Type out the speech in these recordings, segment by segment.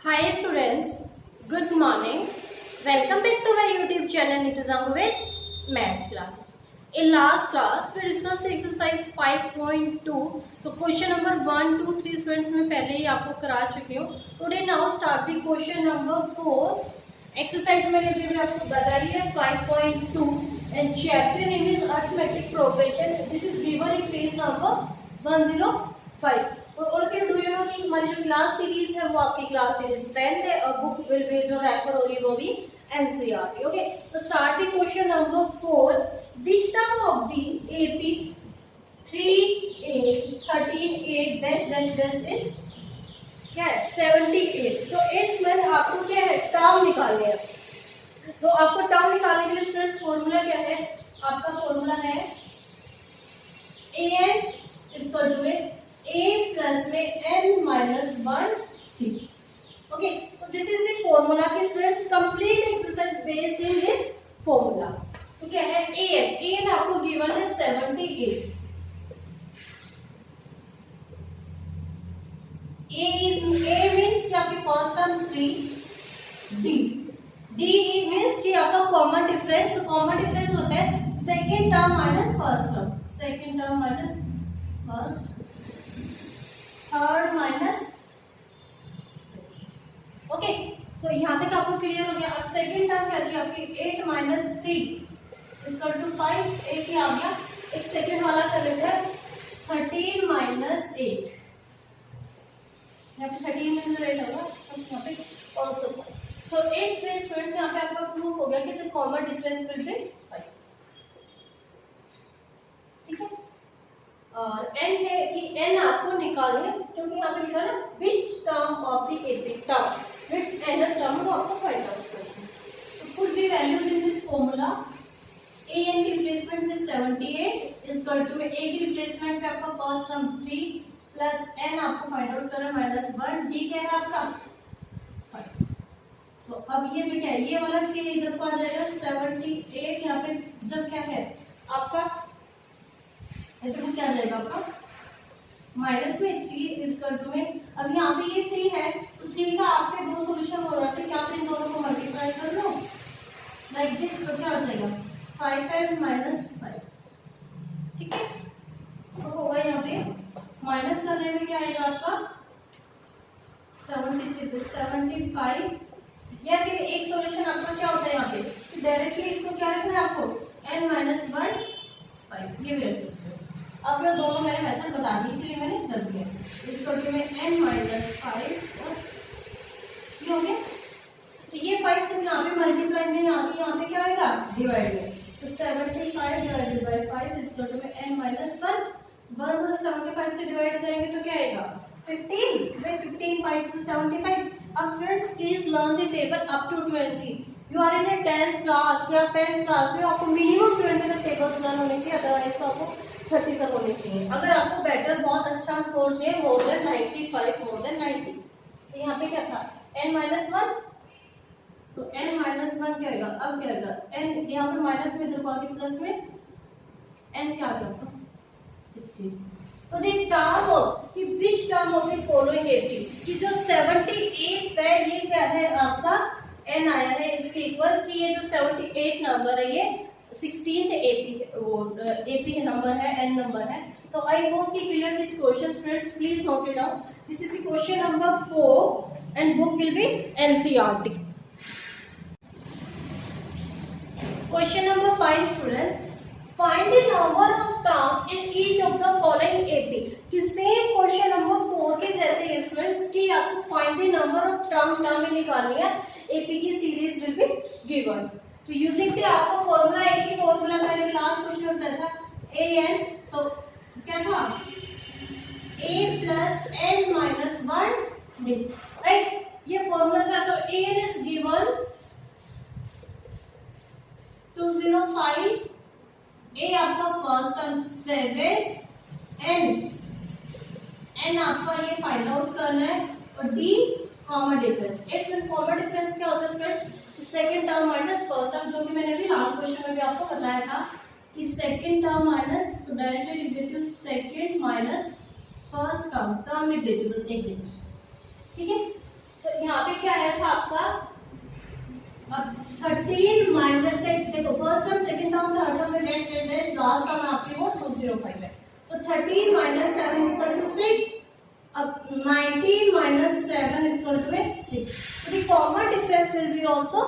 Hi students, good morning. Welcome back to my YouTube channel Nitu Zangu with Maths classes. In last class we discussed the exercise 5.2. तो question number 1, 2, 3 students में पहले ही आपको करा चुकी हूँ. Today now start the question number 4. Exercise मैंने जो आपको बता रही है 5.2 and chapter name is arithmetic progression. This is given in page number 105. और फिर डू यू नो कि हमारी जो क्लास सीरीज है वो आपकी क्लास सीरीज 10 है और बुक विल बी जो रेफर हो रही है वो भी एनसीईआरटी. ओके, तो start the question number 4. Which term of the AP 3 8 13 8 dash dash dash is क्या है 78. तो इसमें आपको क्या है टर्म निकालने हैं. तो आपको टर्म निकालने के लिए स्टूडेंट्स फॉर्मूला क्या है. आपका फॉर्मूला है an equal to a plus में n माइनस 1 t. ओके, तो दिस इज द फॉर्मूला के students complete exercise based in this formula. तो क्या है an आपको गिवन है 78. a मींस कि आपकी फर्स्ट टर्म 3 d मींस कि आपका कॉमन डिफरेंस. तो कॉमन डिफरेंस होता है second term minus first term, second term minus first, third minus. Okay, तो यहाँ तक आपको क्लियर हो गया. अब सेकंड टर्म क्या थी आपकी 8 माइनस 3 इक्वल टू 5. एक ही आ गया. एक सेकंड वाला कर लेते हैं 13 माइनस 8. यहाँ पे 13 में जो 8 होगा यहाँ पे ऑल्सो. तो 8 से स्टूडेंट्स यहाँ पे आपका प्रूफ हो गया कि the common difference will B 5. ठीक है. और n है कि n आपको निकालना है क्योंकि यहाँ पे लिखा ना which term of the epic term, which nth term वो आपको फाइंड आउट करना है. तो put the values in this formula. a n की replacement is 78 equal to a की रिप्लेसमेंट पे आपका फर्स्ट टर्म 3 प्लस n आपको फाइंड आउट करना माइनस 1. d क्या है आपका 5. तो अब ये भी क्या है ये वाला 3 इधर को आ जाएगा 78. यहाँ पे जब क्या है आपका इधर क्या आ जाएगा आपका माइनस में 3 इक्वल टू में. अब यहाँ पे ये 3 है तो 3 का आपके दो सॉल्यूशन हो जाते हैं. क्या आप इन दोनों को मल्टीप्लाई कर लो लाइक दिस. तो क्या हो जाएगा 5 माइनस 5. ठीक है. तो होगा यहाँ पे माइनस करने में क्या आएगा आपका 75. या फिर एक सॉल्यूशन आपका क्या होता है यहाँ पे डायरेक्टली इसको क्या रखना है आपको n माइनस 1 5 ये भी रख सकते हो. अब मैं दोनों मैंने मेथड बता दी इसलिए मैंने कर दिया. इसको में n माइनस 5 और ये हो गया. तो ये 5 जब यहाँ पे मल्टीप्लाई में यहाँ पे क्या आएगा डिवाइड में. तो 75 डिवाइडेड बाय 5 इसको में n माइनस 1 को 75 से डिवाइड करेंगे तो क्या आएगा 15. 15 5 से 75. अब students please learn the table up to 20. You are in a 10th class या 10th क्लास में आपको मिनिमम 20 तक टेबल्स लर्न होने चाहिए. अदरवाइज तो आपको 30 तक होने चाहिए. अगर आपको बेटर बहुत अच्छा स्कोर चाहिए मोर देन 95 मोर देन 90. तो यहाँ पे क्या था n माइनस 1. तो n माइनस 1 क्या आएगा. अब क्या आएगा n यहाँ पर माइनस में इधर आगे प्लस में n क्या आ गया 16. तो द टर्म ऑफ कि which term of the following 80 कि जो 78 है ये क्या है आपका n आया है इसके इक्वल कि ये जो 78 नंबर है ये 16th एपी नंबर है n नंबर है. तो आई होप कि clear this question students please note it down. This is the question number 4 and book will be NCERT. Question number 5 students find the number of term in each of the following AP. कि same question number 4 के जैसे students की आपको find the number of term निकालनी है. AP की series will be given. तो using the आपको फॉर्मूला एक ही फॉर्मूला मैंने लास्ट क्वेश्चन में बताया था an. तो क्या था a plus n minus 1 d. Right. ये फॉर्मूला था. तो an इज गिवन 205. a आपका फर्स्ट टर्म 7 n आपका ये फाइंड आउट करना है और d common difference. It's common difference क्या होता है students second term minus first term. जो कि मैंने भी लास्ट क्वेश्चन में भी आपको बताया था कि सेकंड टर्म माइनस तो डायरेक्टली लिख देती हूँ सेकंड माइनस फर्स्ट टर्म लिख देती हूँ बस एक जगह. ठीक है. तो यहाँ पे 13 माइनस से देखो first term second term third term में dash dash dash last term आपकी वो 205 है। तो 13 माइनस 7 इक्वल टू 6। अब 19 माइनस 7 इक्वल टू 6। तो the common difference will be also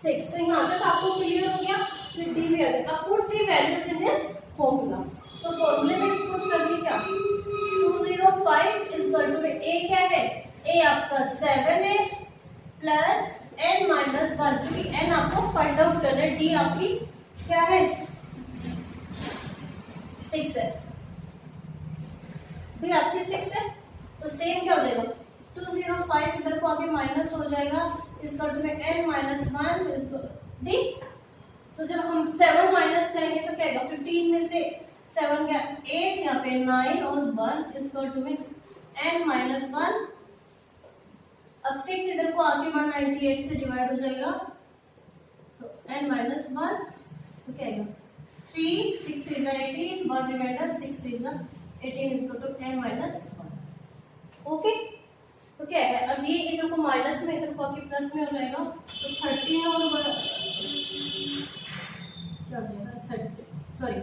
6। तो यहाँ तक आपको क्लियर हो गया। फिर डी भी आता है। अब put the values in this formula. तो फॉर्मूले में पुट करके क्या 205 इक्वल टू ए क्या है, ए आपका 7 है प्लस n माइनस 1, क्योंकि n आपको फाइंड आउट करना है, डी आपकी क्या है 6 है, डी आपकी 6 है। तो सेम क्या हो जाएगा 205 इधर को आगे माइनस हो जाएगा इसका टू में n माइनस 1 इसको डी। तो जब हम 7 माइनस करेंगे तो क्या आएगा 15 में से 7 क्या 8, यहाँ पे 9 और 1 इसका टू में n माइनस 1। अब 6 इधर को आगे 198 से डिवाइड हो जाएगा तो n माइनस 1 तो क्या आएगा 3 6 3 18 1 रिमाइंडर 6 3 18 इसको तो n माइनस 1। ओके तो क्या है अब ये इधर को माइनस में इधर को आगे प्लस में हो जाएगा तो 13 और क्या हो जाएगा 30 सॉरी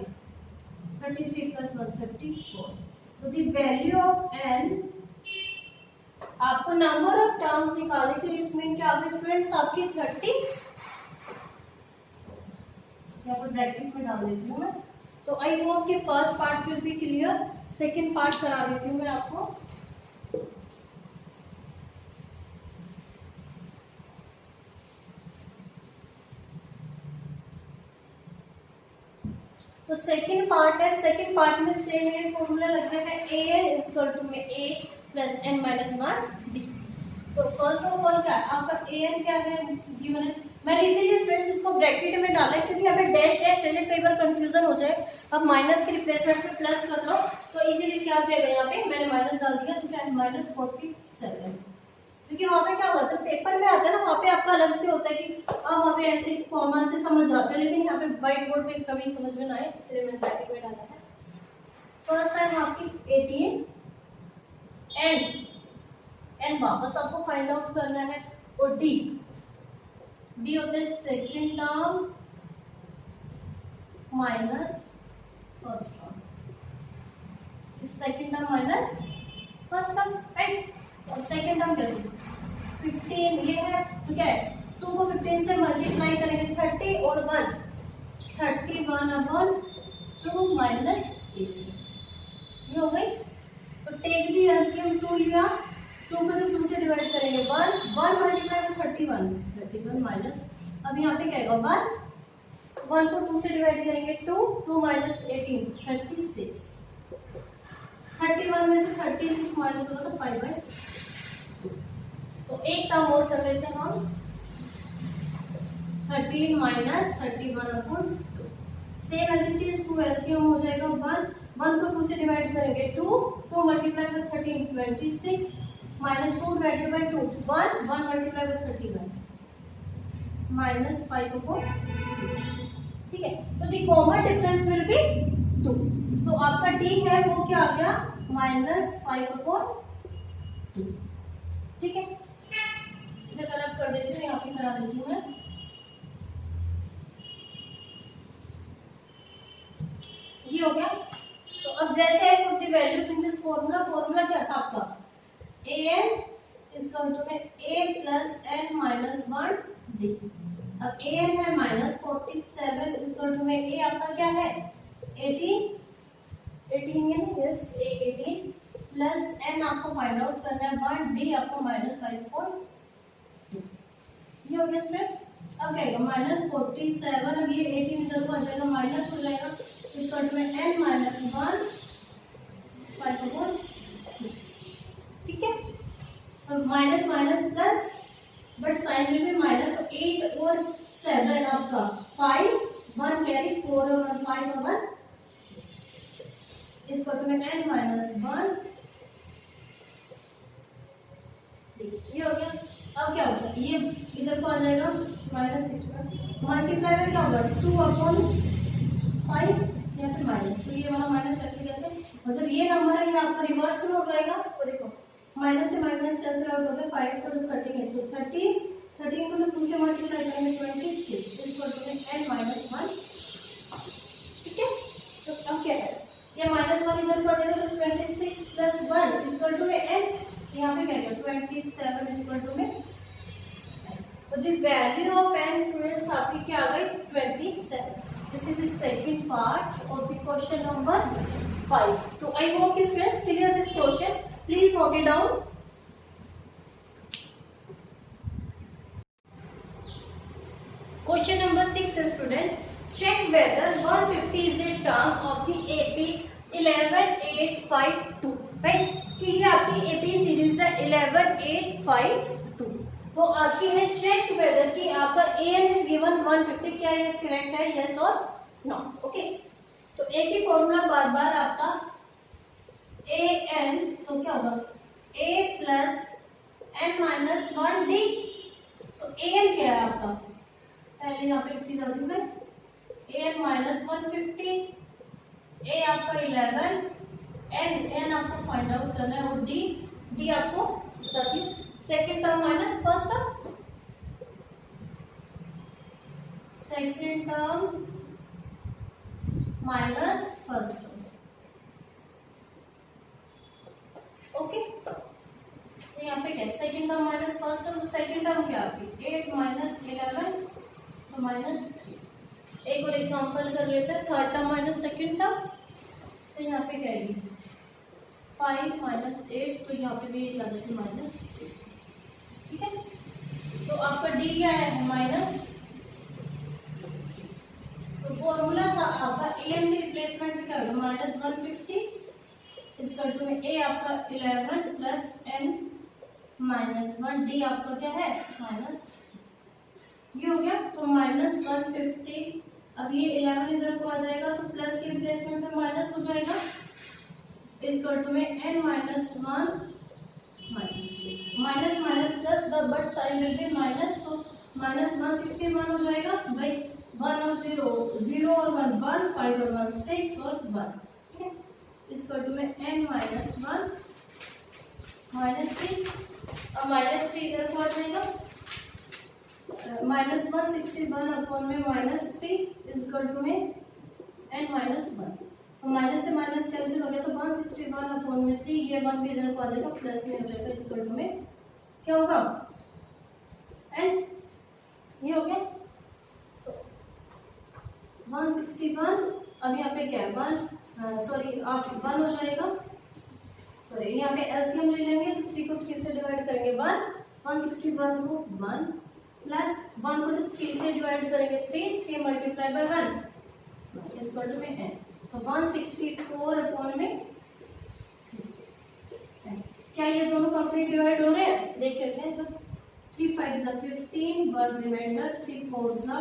33 प्लस 1 34। तो द वैल्यू ऑफ n आपको नंबर ऑफ टर्म्स निकालने के लिए इसमें क्या होगा स्टूडेंट्स आपकी 30 यहाँ पर ब्रैकेट में डाल देती हूँ मैं। तो आई होप कि first part will be clear. Second part करा देती हूँ मैं आपको। तो सेकंड पार्ट है, सेकंड पार्ट में सेम ये फॉर्मूला लगना है an इक्वल टू में a plus n minus 1 D. तो फर्स्ट ऑफ ऑल क्या आपका an क्या है गिवन है, मैंने इसीलिए स्टूडेंट्स इसको ब्रैकेट में डाला है क्योंकि हमें डैश डैश डैश कई बार कंफ्यूजन हो जाए। अब माइनस के रिप्लेसमेंट में प्लस कर लो तो इसीलिए क्या हो जाएगा यहाँ पे मैंने माइनस डाल दिया तो क्या माइनस 47, क्योंकि वहाँ पे क्या हुआ जब पेपर में आता है ना वहाँ पे आपका अलग से होता है कि अब वहाँ पे ऐसे कॉमन से समझ जाते हैं, लेकिन यहाँ पे व्हाइट बोर्ड पे कभी समझ में ना आए इसलिए मैंने ब्रैकेट में डाला है। फर्स्ट टाइम आपकी 18 एंड वापस आपको फाइंड आउट करना है और डी होता है second term minus first term, second term minus first term right. अब सेकेंड टर्म क्या है 15 ये है तो क्या है 2 को 15 से मल्टीप्लाई करेंगे 30 और 1 31 अपॉन 2 माइनस 18 ये हो गई। तो टेक दी एलसीएम 2 लिया 2 को जब 2 से डिवाइड करेंगे 1 मल्टीप्लाई में 31 माइनस अब यहाँ पे क्या आएगा 1 को 2 से डिवाइड करेंगे 2 माइनस 18 36 31 में से 36 माइनस होगा तो 5/2। तो एक टर्म और कर लेते हैं हम 13 minus 31 upon 2 same as it is 2 LCM हो जाएगा 1 को 2 से डिवाइड करेंगे 2 मल्टीप्लाई में 13 26 माइनस 2 डिवाइडेड बाय 2 1 मल्टीप्लाई में 31 माइनस 5 अपॉन, ठीक है। तो the common difference will B 2। तो आपका डी है वो क्या आ गया माइनस 5 अपॉन 2, ठीक है। इधर कनेक्ट कर देती हूँ यहाँ पे करा देती हूँ मैं। ये हो गया। तो अब जैसे I put the values in this formula क्या था आपका an इज इक्वल टू में a plus n minus 1 d। अब an है माइनस 47 इज इक्वल टू में a आपका क्या है 18 यस 18 प्लस n आपको फाइंड आउट करना है 1 d आपको माइनस 5.2 ये हो गया स्टूडेंट्स। अब क्या आएगा माइनस 47 अब ये 18 इधर को आ जाएगा माइनस हो जाएगा इस कट में n माइनस 1 5/2, ठीक है। अब minus minus plus but sign में भी माइनस तो 8 और 7 आपका 5 1 कैरी 4 और 5 और 1 इस कट में n माइनस 1 ये हो गया। अब क्या होगा ये इधर को आ जाएगा माइनस 6 मल्टीप्लाई में क्या होगा 2 अपॉन 5 या फिर माइनस, तो ये वाला माइनस कैसे कैसे और जब ये नंबर है ये आपका रिवर्स में हो जाएगा तो देखो माइनस से माइनस कैंसिल आउट हो गया 5 को जब कटेंगे तो 30 13 को जब 2 से मल्टीप्लाई करेंगे 26 इक्वल टू में n माइनस 1। ठीक है, तो अब क्या है, ये माइनस 1 इधर पड़ जाएगा तो 26 प्लस 1 इक्वल टू में n, यहाँ पे क्या है 27 इक्वल टू में, तो the value of n students आपकी क्या आ गई 27। This is the second part of the question number 5। तो आई होप कि students clear this question, please note it down. Question number 6 is student, check whether 150 is a term of the AP 11852, right? कि ये आपकी AP series है 11852। तो आपकी है check whether कि आपका AN is given 150, क्या ये करेक्ट है, यस और नो। ओके, तो एक ही फॉर्मूला बार बार आपका AN, तो क्या होगा A plus n minus 1D। तो AN क्या है आपका, पहले यहाँ पे लिखी जाती है AN माइनस 150, A आपका 11, n आपको फाइंड आउट करना है, और D आपको बताती हूँ second term minus first term, second term minus first term. Okay, तो यहाँ पे क्या है second term minus first term, तो सेकेंड टर्म क्या आपकी 8 माइनस 11 तो माइनस 3। एक और एग्जांपल कर लेते हैं, third term minus second term, तो यहाँ पे क्या आएगी 5 माइनस 8, तो यहाँ पे भी आ जाएगी माइनस 3। ठीक है, तो आपका D क्या है माइनस, तो फॉर्मूला था आपका AN की रिप्लेसमेंट क्या होगा माइनस 150 इसका टू में A आपका 11 प्लस n माइनस 1, D आपका क्या है माइनस, ये हो गया। तो माइनस 150, अब ये 11 इधर को आ जाएगा तो प्लस की रिप्लेसमेंट में माइनस हो जाएगा, इसका टू में n minus 1 minus 3, minus minus plus the but side will be minus, तो माइनस 161 हो जाएगा भाई, 1 और 0 0 और 1 1, 5 और 1 6 और 1। ठीक है, इसका टू में n माइनस 1 माइनस 3, अब माइनस 3 इधर को आ जाएगा, माइनस 161 अपॉन में माइनस 3 इक्वल टू में n माइनस 1, तो माइनस से माइनस कैंसिल हो गया, तो 161 अपॉन में 3, ये 1 भी इधर को आ जाएगा, प्लस में हो जाएगा, इक्वल टू में क्या होगा n, ये हो गया। तो 161, अब यहाँ पे क्या है 1 सॉरी आप 1 हो जाएगा, सॉरी यहाँ पे एलसीएम ले लेंगे, तो 3 को 3 से डिवाइड करेंगे 1, 161 को 1 प्लस 1 को जब 3 से डिवाइड करेंगे 3 मल्टीप्लाई बाय 1 इक्वल टू में n, तो 164 अपॉन में, क्या ये दोनों कंप्लीट डिवाइड हो रहे हैं, देख लेते हैं। तो 3 5 जा 15, 1 रिमाइंडर, 3 4 जा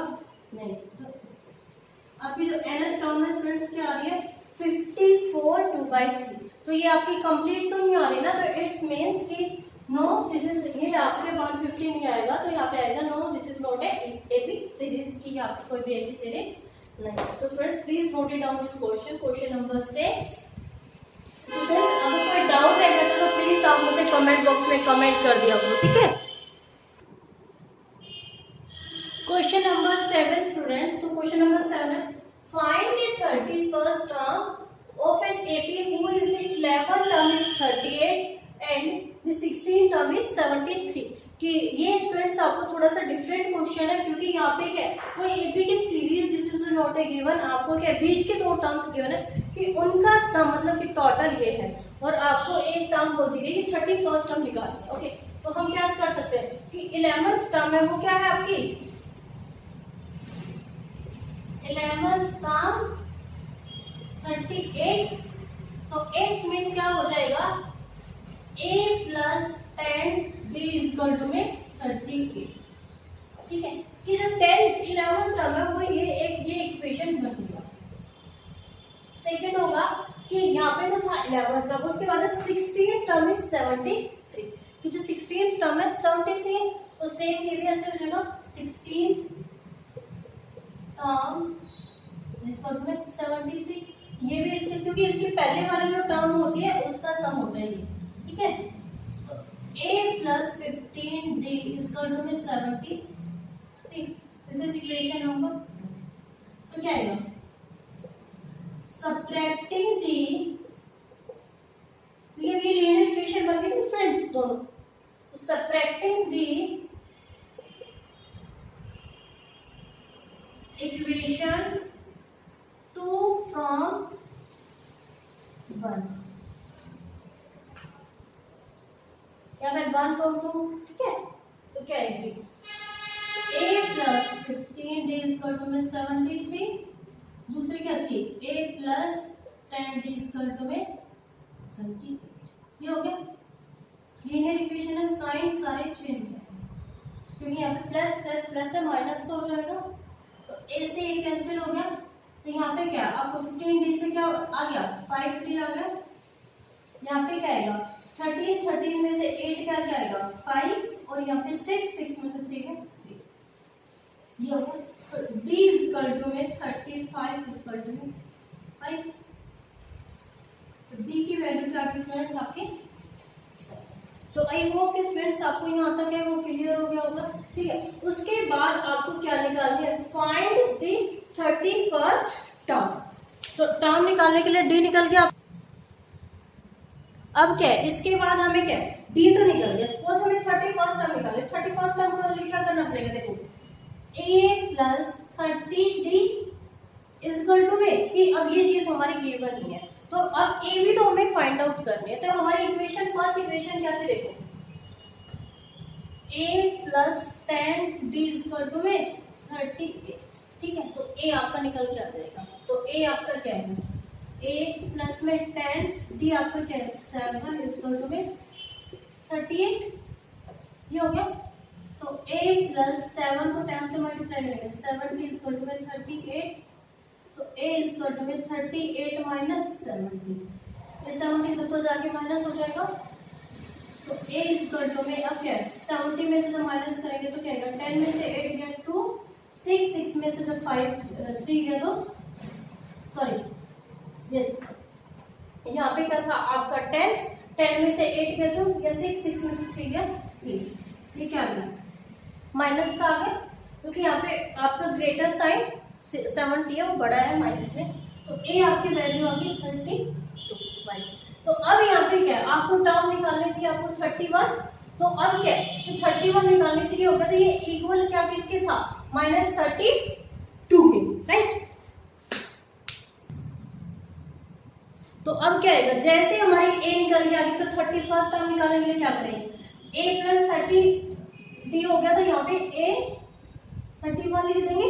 नहीं, तो आपकी जो nth टर्म है स्टूडेंट्स क्या आ रही है 54 2/3, तो ये आपकी कंप्लीट तो नहीं आ रही ना, तो इट्स मींस कि नो दिस इज, ये आपके 150 नहीं आएगा, तो यहाँ पे आएगा no this is not a AP series की, आपकी कोई भी एपी सीरीज नहीं। तो students please note it down this question, question number 6। Students अगर कोई डाउट है तो प्लीज आप मुझे कमेंट बॉक्स में कमेंट कर दिया करो, ठीक है। क्वेश्चन नंबर 7 स्टूडेंट्स, तो question number 7, find the 31st term of an AP who is the 11th term is 38 and the 16th term is 73। कि ये स्टूडेंट्स आपको थोड़ा सा डिफरेंट क्वेश्चन है, क्योंकि यहाँ पे क्या कोई एपी की series this is not A given, आपको क्या बीच के 2 टर्म्स गिवन है कि उनका सम मतलब कि टोटल ये है, और आपको एक टर्म बोल दी गई कि 31st टर्म निकालनी है। ओके, तो हम क्या कर सकते हैं कि 11th टर्म है वो क्या है आपकी 11th टर्म 38, तो x मीन क्या हो जाएगा a plus 10 d equal to में 38। ठीक है, कि जो 10 11th टर्म है वो ये इक्वेशन बन गया। सेकंड होगा कि यहाँ पे तो था 11th टर्म, उसके बाद 16th टर्म इज 73, कि जो 16th टर्म है 73, तो सेम ये भी ऐसे हो जाएगा 16th टर्म इक्वल टू में 73, ये भी इसके, क्योंकि इसकी पहले वाली जो टर्म होती है उसका सम होता है ये। ठीक है, तो a plus 15d is equal to में 73, दिस इज इक्वेशन नंबर। तो क्या आएगा, सब्ट्रैक्टिंग दी, ये लीनियर इक्वेशन बन गई फ्रेंड्स दोनों, तो सब्ट्रैक्टिंग दी इक्वेशन 2 फ्रॉम 1, या मैं 1 फ्रॉम 2, ठीक है। तो क्या आएगी, a plus 15d equal to में 73, दूसरी क्या थी a plus 10d equal to में 30, ये हो गया। लीनियर इक्वेशन है, साइन सारे चेंज है क्योंकि यहाँ पे प्लस प्लस प्लस है, माइनस तो हो जाएगा, तो a से a कैंसिल हो गया। तो यहाँ पे क्या आपको 15d से क्या आ गया 5d आ गया, यहाँ पे क्या आएगा 13 में से 8 क्या क्या आएगा 5, और यहाँ पे 6 में से 3 है 3, ये होगा। तो d इक्वल टू में 35 इक्वल टू में 5, तो d की वैल्यू क्या है स्टूडेंट्स आपके। तो आई होप कि स्टूडेंट्स आपको यहाँ तक है वो क्लियर हो गया होगा, ठीक है। उसके बाद आपको क्या निकालनी है, फाइंड द 31st टर्म। तो टर्म निकालने के लिए d निकल गया, अब क्या है इसके बाद हमें क्या है d तो निकल गया, सपोज हमें 31st टर्म निकाले, 31st टर्म को क्या करना पड़ेगा, देखो a plus 30d equal to में, कि अब ये चीज हमारी गिवन नहीं है, तो अब a भी तो हमें फाइंड आउट करनी है। तो हमारी इक्वेशन, फर्स्ट इक्वेशन क्या थी, देखो a plus 10d equal to में 30a, ठीक है। तो a आपका निकल के आ जाएगा, तो a आपका क्या है, a प्लस में 10, d आपका क्या है 7 इक्वल टू में 38, ये हो गया। तो a प्लस 7 को 10 से मल्टीप्लाई करेंगे, 70 इक्वल टू में 38, तो a इक्वल टू में 38 माइनस 70, ये 70 तक तो जाके माइनस हो जाएगा। तो a इक्वल टू में अब क्या है 70 में से जब माइनस करेंगे तो क्या आएगा, 10 में से 8 गया 2, 6 में से जब 3 गया तो सॉरी यस, यहाँ पे क्या था आपका 10 में से 8 गया तो, या 6 में से 3 गया 3, ये क्या आ गया माइनस का आ गया, क्योंकि यहाँ पे आपका ग्रेटर साइन 70 है वो बड़ा है माइनस में, तो a आपकी वैल्यू आ गई 32। तो अब यहाँ पे क्या है, आपको टर्म निकालने थी आपको 31, तो अब क्या है, तो 31 निकालने के लिए होगा, तो ये इक्वल क्या किसके था -32 के, राइट। तो अब क्या आएगा, जैसे हमारी a निकल के आ गई, तो 31st टर्म निकालने के लिए क्या करेंगे, a प्लस 30d हो गया, तो यहाँ पे a 31 लिख देंगे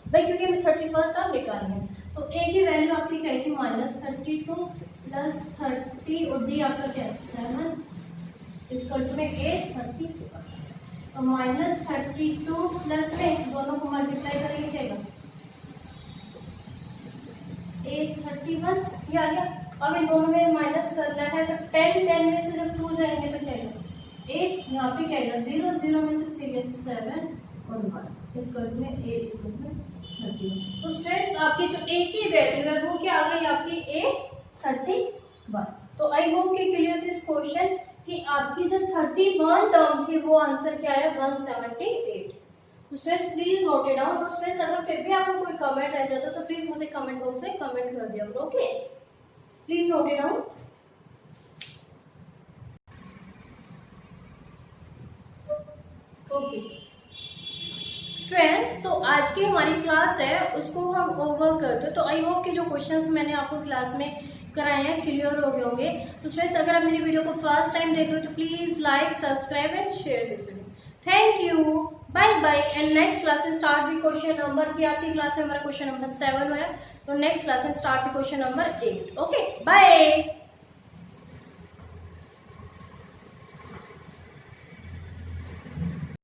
भाई, क्योंकि हमें 31st टर्म निकालना है। तो a की वैल्यू आपकी क्या थी -32 प्लस 30, और d आपका क्या है 7 इक्वल टू में a 32, तो -32 प्लस में दोनों को मल्टीप्लाई करेंगे क्या आएगा a 31, ये आ गया। अब इन दोनों में माइनस करना है, तो 10 में से जब 2 जाएंगे तो क्या आएगा 8, यहाँ पे क्या आएगा 0 में से 3 गया 7 और 1 इक्वल में a इक्वल में 31। तो फ्रेंड्स आपकी जो a की वैल्यू है वो क्या आ गई आपकी a 31। तो आई होप कि क्लियर दिस क्वेश्चन कि आपकी जो 31 टर्म थी वो आंसर क्या है 178। तो friends please note it down. तो फ्रेंड्स अगर फिर भी आपको कोई कमेंट रह जाता तो प्लीज मुझे कमेंट बॉक्स में कमेंट कर दिया करो, okay. Please note it down. Okay students, तो आज की हमारी क्लास है उसको हम ओवर करते हैं। तो आई होप कि जो क्वेश्चंस मैंने आपको क्लास में कराए हैं क्लियर हो गए होंगे। तो फ्रेंड्स अगर आप मेरी वीडियो को फर्स्ट टाइम देख रहे हो तो please like subscribe and share this video. Thank you, bye bye. And next class में स्टार्ट दी क्वेश्चन नंबर की, आज की क्लास में हमारा क्वेश्चन नंबर 7 है, तो नेक्स्ट क्लास में start the question number 8। Okay bye.